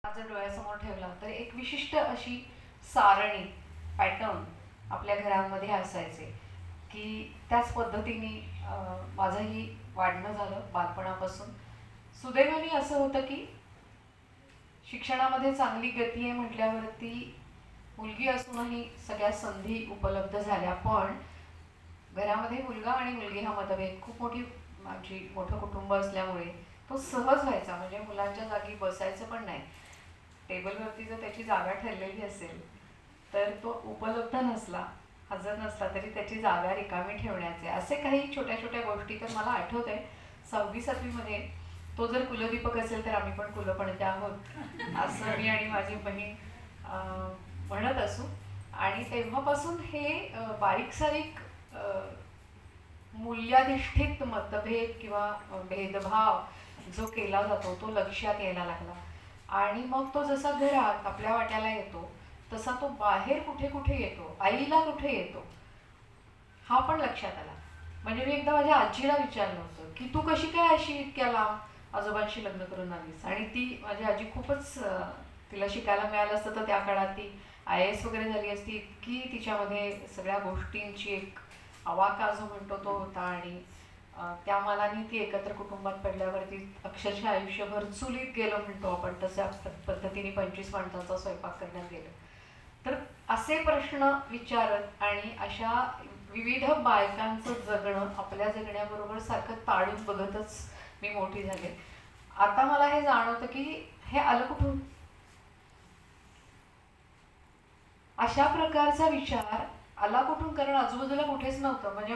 माझ्या डोळ्यासमोर ठेवला तर एक विशिष्ट अशी सारणी पॅटर्न आपल्या घरांमध्ये असायचे की त्याच पद्धतीने माझंही वाढणं झालं बालपणापासून. सुदैवाने असं होतं की शिक्षणामध्ये चांगली गती आहे म्हटल्यावरती मुलगी असूनही सगळ्या संधी उपलब्ध झाल्या. पण घरामध्ये मुलगा आणि मुलगी हा मतभेद खूप माझी मोठं कुटुंब असल्यामुळे तो सहज व्हायचा. म्हणजे मुलांच्या जागी बसायचं पण नाही. टेबलवरती जर त्याची जागा ठरलेली असेल तर तो उपलब्ध नसला, हजर नसला तरी त्याची जागा रिकामी ठेवण्याचे असे काही छोट्या छोट्या गोष्टी तर मला आठवत आहे. 6वी-7वीमध्ये तो जर कुलदीपक असेल तर आम्ही पण कुलपणत्या आहोत असं मी आणि माझी बहीण म्हणत असू. आणि तेव्हापासून हे बारीक सारीक मूल्याधिष्ठित मतभेद किंवा भेदभाव जो केला जातो तो लक्षात यायला लागला. आणि मग तो जसा घरात आपल्या वाट्याला येतो तसा तो बाहेर कुठे कुठे येतो, आईला कुठे येतो हा पण लक्षात आला. म्हणजे मी एकदा माझ्या आजीला विचारलं होतं की तू कशी काय अशी इतक्या लांब आजोबांशी लग्न करून आलीस. आणि ती माझी आजी खूपच तिला शिकायला मिळालं असतं तर त्या काळात ती IAS वगैरे झाली असती. इतकी तिच्यामध्ये सगळ्या गोष्टींची एक आवाका जो म्हणतो तो होता. आणि त्या मानाने ती एकत्र कुटुंबात पडल्यावरती अक्षरशः आयुष्यभर चुलीत गेलो म्हणतो आपण तशा पद्धतीने 25 माणसांचा स्वयंपाक करण्यात गेलं. तर असे प्रश्न विचारत आणि अशा विविध बायकांचं जगणं आपल्या जगण्याबरोबर सारखं ताळून बघतच मी मोठी झाले. आता मला हे जाणवतं की हे आलं कुठून. अशा प्रकारचा विचार आला कुठून, कारण आजूबाजूला कुठेच नव्हतं. म्हणजे